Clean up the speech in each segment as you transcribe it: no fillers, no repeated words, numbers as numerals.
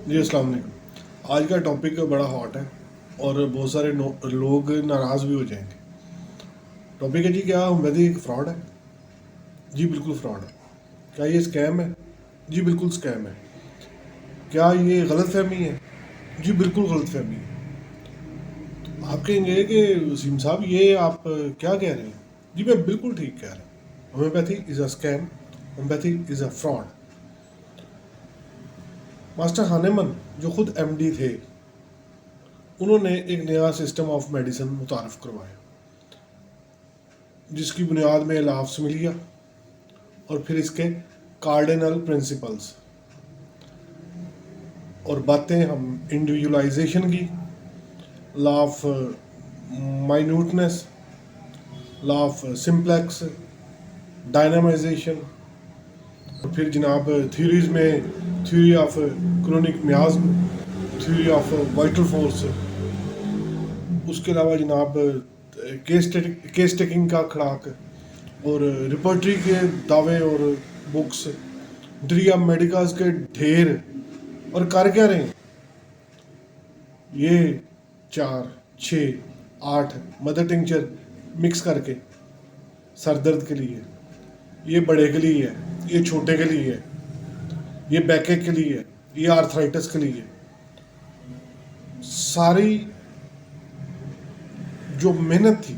जी अस्सलाम वालेकुम। आज का टॉपिक बड़ा हॉट है और बहुत सारे लोग नाराज़ भी हो जाएंगे। टॉपिक है जी, क्या होम्योपैथी एक फ्रॉड है? जी बिल्कुल फ्रॉड है। क्या ये स्कैम है? जी बिल्कुल स्कैम है। क्या ये गलत फहमी है? जी बिल्कुल गलत फहमी है। आप कहेंगे कि वसीम साहब ये आप क्या कह रहे हैं? जी मैं बिल्कुल ठीक कह रहा हूँ। Homeopathy is a scam, homeopathy is a fraud. Master Hahnemann जो खुद एमडी थे, उन्होंने एक नया सिस्टम ऑफ मेडिसिन मुतारफ़ करवाया जिसकी बुनियाद में लाफ्स मिलिया और फिर इसके कार्डिनल प्रिंसिपल्स और बातें हम इंडिविजुअलाइजेशन की, law of minuteness, law of simplex, dynamization और फिर जनाब थ्योरीज में theory of chronic miasm, theory of vital force, उसके अलावा जनाब केस टेकिंग का खड़ाक और रिपोर्टरी के दावे और बुक्स, ड्रिया मेडिकास के ढेर। और कर क्या रहे हैं ये? 4, 6, 8 मदर टिंचर मिक्स करके सर दर्द के लिए, ये बड़े के लिए है, ये छोटे के लिए है, ये बैकेक के लिए है, ये आर्थराइटिस के लिए। सारी जो मेहनत थी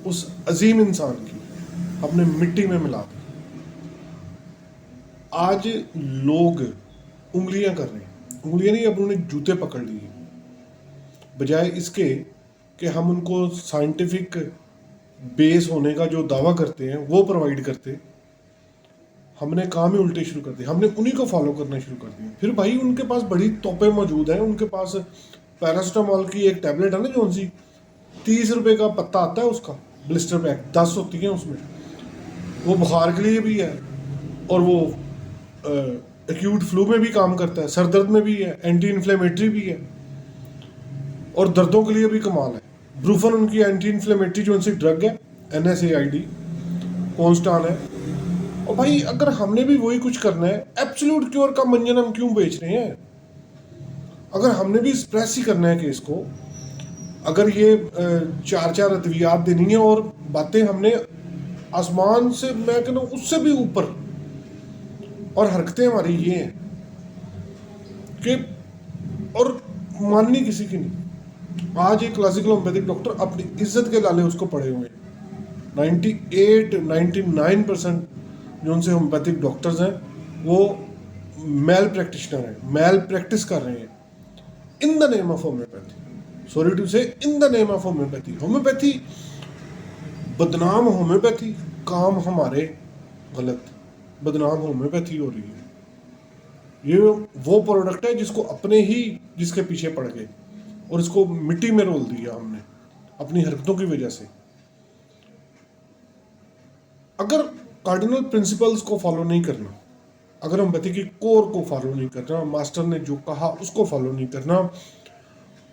उस अजीम इंसान की हमने मिट्टी में मिला दी। आज लोग उंगलियां कर रहे हैं, उंगलियां नहीं, अब उन्होंने जूते पकड़ लिए, बजाय इसके कि हम उनको साइंटिफिक बेस होने का जो दावा करते हैं वो प्रोवाइड करते। हमने काम ही उल्टे शुरू कर दिए, हमने उन्हीं को फॉलो करना शुरू कर दिया। फिर भाई उनके पास बड़ी तोपें मौजूद हैं, उनके पास पैरासिटामोल की एक टैबलेट है ना, जो सी 30 रुपए का पत्ता आता है, उसका ब्लिस्टर पैक 10 होती है उसमें। वो बुखार के लिए भी है और वो एक्यूट फ्लू में भी काम करता है, सर दर्द में भी है, एंटी इन्फ्लेमेटरी भी है और दर्दों के लिए भी कमाल है। ब्रूफन उनकी एंटी इन्फ्लेमेटरी जो उनसी ड्रग है, NSAID, कॉन्स्टान है। और भाई अगर हमने भी वही कुछ करना है, एब्सोल्यूट क्योर का मंजन हम क्यों बेच रहे हैं? अगर हमने भी स्प्रेस ही करना है केस को, अगर ये 4 4 अद्वियात देनी है और बातें हमने आसमान से, मैं कहता हूँ उससे भी ऊपर, और हरकतें हमारी ये हैं कि और माननी किसी की नहीं। आज एक क्लासिकल होम्योपैथिक डॉक्टर अपनी इज्जत के लाले उसको पड़े हुए हैं। 98-99% जो उनसे होम्योपैथिक डॉक्टर्स हैं वो मेल प्रैक्टिशनर हैं, मेल प्रैक्टिस कर रहे हैं in the name of homeopathy. Sorry to say, in the name of homeopathy. Homeopathy बदनाम, होम्योपैथी काम हमारे गलत, बदनाम होम्योपैथी हो रही है। ये वो प्रोडक्ट है जिसको अपने ही जिसके पीछे पड़ गए और इसको मिट्टी में रोल दिया हमने अपनी हरकतों की वजह से। अगर कार्डिनल प्रिंसिपल्स को फॉलो नहीं करना, अगर होम्योपैथी की कोर को फॉलो नहीं करना, मास्टर ने जो कहा उसको फॉलो नहीं करना,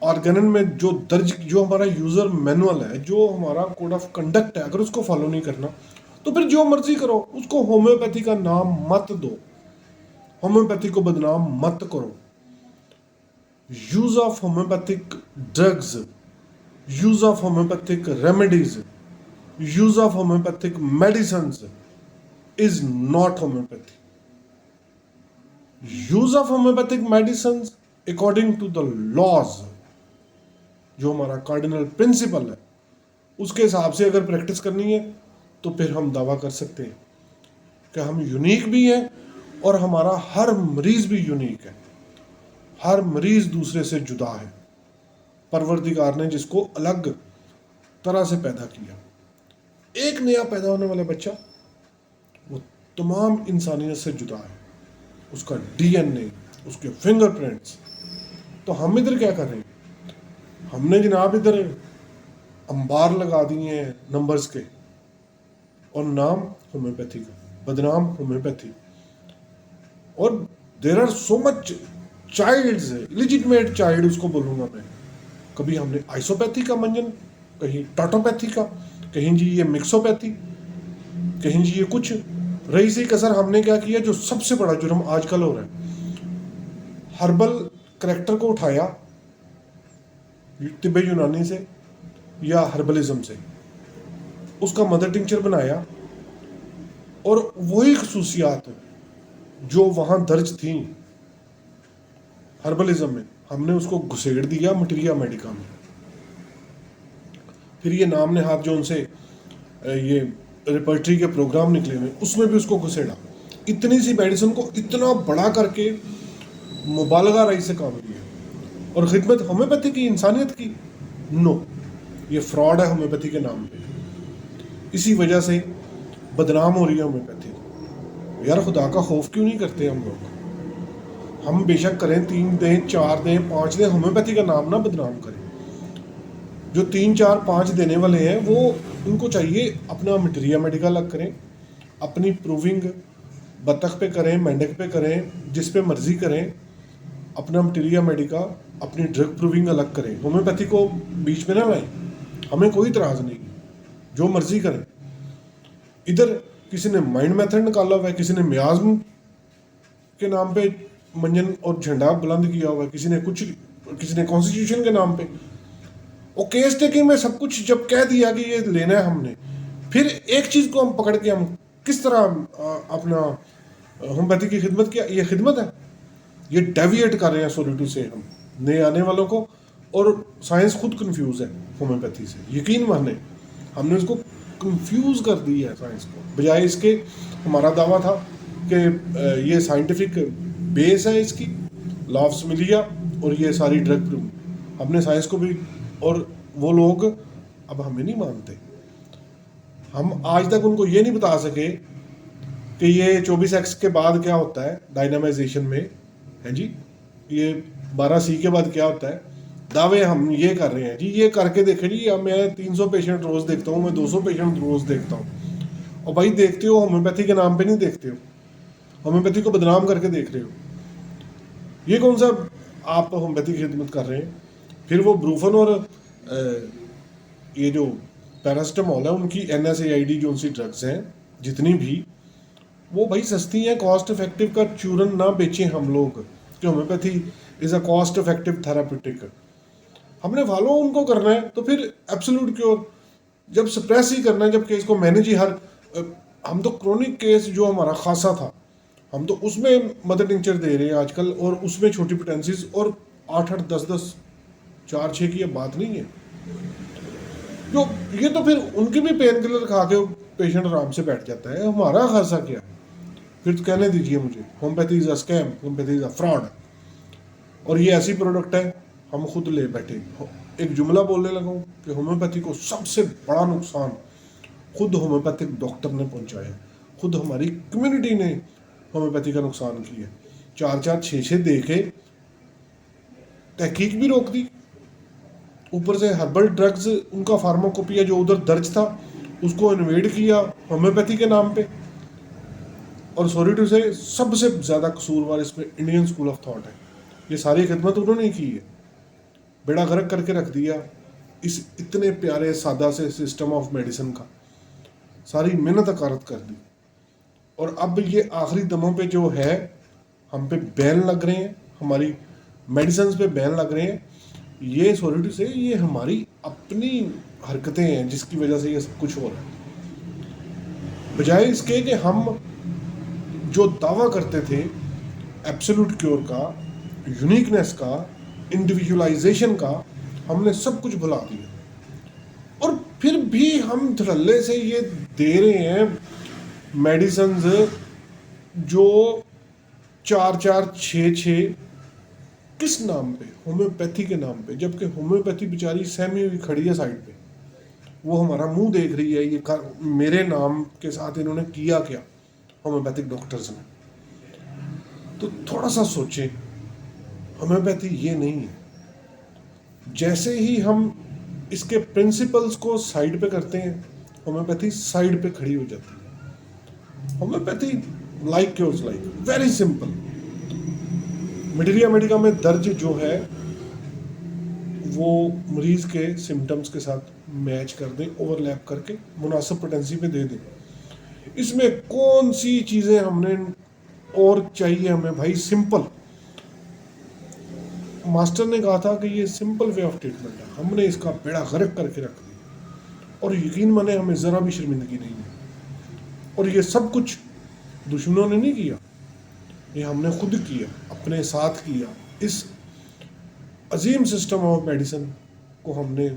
ऑर्गेनन में जो दर्ज, जो हमारा यूजर मैनुअल है, जो हमारा कोड ऑफ कंडक्ट है, अगर उसको फॉलो नहीं करना, तो फिर जो मर्जी करो, उसको होम्योपैथी का नाम मत दो, होम्योपैथी को बदनाम मत करो। Use of homeopathic drugs, use of homeopathic remedies, use of homeopathic medicines is not homeopathy. Use of homeopathic medicines according to the laws, जो हमारा कार्डिनल प्रिंसिपल है, उसके हिसाब से अगर प्रैक्टिस करनी है तो फिर हम दावा कर सकते हैं कि हम यूनिक भी हैं और हमारा हर मरीज भी यूनिक है। हर मरीज दूसरे से जुदा है, परवरदिगार ने जिसको अलग तरह से पैदा किया। एक नया पैदा होने वाला बच्चा वो तमाम इंसानियत से जुदा है, उसका DNA, उसके फिंगरप्रिंट्स। तो हम इधर क्या कर रहे हैं? हमने जनाब इधर अंबार लगा दिए हैं नंबर्स के और नाम होम्योपैथी का, बदनाम होम्योपैथी। और there are so much childs, illegitimate child उसको बोलूँगा मैं। कभी हमने आइसोपैथी का मंजन, कहीं टाटोपैथी का, कहीं जी ये मिक्सोपैथी, कहीं जी ये कुछ। रईसी कसर हमने क्या किया, जो सबसे बड़ा जुर्म आजकल हो रहा है, हर्बल करेक्टर को उठाया तिब्बत यूनानी से या हर्बलिज्म से, उसका मदर टिंचर बनाया, और वही खसूसियात जो वहाँ दर्ज थी हर्बलिज्म में, हमने उसको घुसेड़ दिया मटीरिया मेडिका में। फिर ये नाम ने हाथ जो उनसे ये रिपर्टरी के प्रोग्राम निकले हुए, उसमें भी उसको घुसेड़ा। इतनी सी मेडिसिन को इतना बड़ा करके मुबालगा रही से काम लिया, और खिदमत होम्योपैथी की, इंसानियत की, नो, ये फ्रॉड है होम्योपैथी के नाम पे। इसी वजह से बदनाम हो रही है होम्योपैथी। यार खुदा का खौफ क्यों नहीं करते हम लोग? हम बेशक करें 3 दें 4 दें 5 दें, होम्योपैथी का नाम ना बदनाम करें। जो 3 4 5 देने वाले हैं वो, उनको चाहिए अपना मटीरिया मेडिका अलग करें, अपनी प्रूविंग बतख पे करें, मेंढक पे करें, जिस पे मर्जी करें, अपना मटीरिया मेडिका, अपनी ड्रग प्रूविंग अलग करें। होम्योपैथी को बीच में ना लाएं, हमें कोई इतराज़ नहीं, जो मर्जी करें। इधर किसी ने माइंड मेथड निकाला हुआ है, किसी ने मियाज़्म के नाम पे मंजन और झंडा बुलंद किया हुआ है, किसी ने कुछ, किसी ने कॉन्स्टिट्यूशन के नाम पे। और केस टेकिंग में सब कुछ जब कह दिया कि ये लेना है हमने, फिर एक चीज़ को हम पकड़ के हम किस तरह अपना होम्योपैथी की खिदमत किया, ये खिदमत है? ये डेविएट कर रहे हैं सोलिटू से हम नए आने वालों को, और साइंस खुद कंफ्यूज है होम्योपैथी से, यकीन माने हमने उसको कंफ्यूज कर दी है साइंस को। बजाय इसके हमारा दावा था कि ये साइंटिफिक बेस है इसकी, लॉ ऑफ सिमिलिया और ये सारी ड्रग प्रूव, हमने साइंस को भी, और वो लोग अब हमें नहीं मानते। हम आज तक उनको ये नहीं बता सके कि ये 24x के बाद क्या होता है डायनामाइजेशन में, है जी, ये 12C के बाद क्या होता है। दावे हम ये कर रहे हैं जी, ये करके देखे जी, मैं 300 पेशेंट रोज़ देखता हूँ, मैं 200 पेशेंट रोज़ देखता हूँ। और भाई देखते हो, होम्योपैथी के नाम पे नहीं देखते हो, होम्योपैथी को बदनाम करके देख रहे हो। ये कौन सा आप होम्योपैथी की खिदमत कर रहे हैं? फिर वो ब्रूफन और ये जो पैरासिटामोल है, उनकी NSAID जो उनसी ड्रग्स हैं जितनी भी, वो भाई सस्ती हैं, कॉस्ट इफेक्टिव का चूरन ना बेचें हम लोग कि homeopathy is a cost effective therapeutic. हमने फॉलो उनको करना है, तो फिर एब्सोल्यूट क्योर जब सप्रेस ही करना है, जब केस को मैनेज ही हम तो क्रोनिक केस जो हमारा खासा था, हम तो उसमें मदर टिंचर दे रहे हैं आजकल, और उसमें छोटी पोटेंसीज, और 8-8 10-10 4-6 की अब बात नहीं है। जो ये तो फिर उनकी भी पेन किलर खा के पेशेंट आराम से बैठ जाता है, हमारा खासा क्या? फिर तो कहने दीजिए मुझे, homeopathy is a scam, homeopathy is a fraud. और ये ऐसी प्रोडक्ट है, हम खुद ले बैठे। एक जुमला बोलने लगा हूँ कि होम्योपैथी को सबसे बड़ा नुकसान खुद होम्योपैथिक डॉक्टर ने पहुँचाया, खुद हमारी कम्युनिटी ने होम्योपैथी का नुकसान किया। 4-4 6-6 दे के तहकीक भी रोक दी, ऊपर से हर्बल ड्रग्स, उनका फार्माकोपिया जो उधर दर्ज था उसको इन्वेड किया होम्योपैथी के नाम पे। और सोलिटू से सबसे ज़्यादा कसूरवार इसमें इंडियन स्कूल ऑफ थॉट है। ये सारी खिदमत उन्होंने की है, बेड़ा गर्क करके रख दिया इस इतने प्यारे सादा से सिस्टम ऑफ मेडिसिन का, सारी मेहनत अकारत कर दी। और अब ये आखिरी दमों पे जो है, हम पे बैन लग रहे हैं, हमारी मेडिसिन पे बैन लग रहे हैं। ये सोलिटू से, ये हमारी अपनी हरकतें हैं जिसकी वजह से ये सब कुछ हो रहा है। बजाय इसके कि हम जो दावा करते थे एब्सोल्यूट क्योर का, यूनिकनेस का, इंडिविजुअलाइजेशन का, हमने सब कुछ भुला दिया। और फिर भी हम धड़ल्ले से ये दे रहे हैं मेडिसिन जो 4-4 6-6 किस नाम पे? होम्योपैथी के नाम पे। जबकि होम्योपैथी बेचारी सहमी हुई खड़ी है साइड पे, वो हमारा मुंह देख रही है, ये मेरे नाम के साथ इन्होंने किया क्या होम्योपैथिक डॉक्टर्स ने। तो थोड़ा सा सोचें, होम्योपैथी ये नहीं है। जैसे ही हम इसके प्रिंसिपल्स को साइड पे करते हैं, होम्योपैथी साइड पे खड़ी हो जाती है। Homeopathy like cures like, very simple. Materia medica में दर्ज जो है वो मरीज के सिम्टम्स के साथ मैच कर दें, ओवरलैप करके मुनासिब पोटेंसी पे दे दें। इसमें कौन सी चीज़ें हमने और चाहिए हमें भाई? सिंपल, मास्टर ने कहा था कि ये सिंपल वे ऑफ ट्रीटमेंट है, हमने इसका बेड़ा गर्क करके रख दिया और यकीन माने हमें ज़रा भी शर्मिंदगी नहीं है। और ये सब कुछ दुश्मनों ने नहीं किया, ये हमने खुद किया, अपने साथ किया। इस अजीम सिस्टम ऑफ मेडिसिन को हमने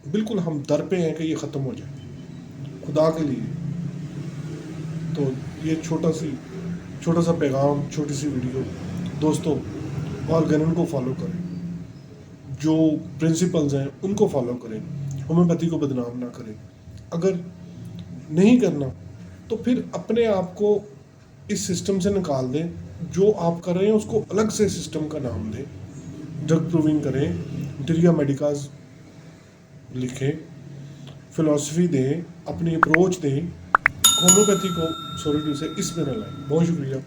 बिल्कुल, हम दर पे हैं कि ये ख़त्म हो जाए खुदा के लिए। तो ये छोटा सा पैगाम, छोटी सी वीडियो, दोस्तों ऑर्गेनन को फॉलो करें, जो प्रिंसिपल्स हैं उनको फॉलो करें, होम्योपैथी को बदनाम ना करें। अगर नहीं करना तो फिर अपने आप को इस सिस्टम से निकाल दें। जो आप कर रहे हैं उसको अलग से सिस्टम का नाम दें, ड्रग प्रूविंग करें, डिरिया मेडिकाज लिखें, फिलॉसफी दें, अपनी अप्रोच दें, होम्योपैथी को सॉलिड से इसमें न लाएं। बहुत शुक्रिया।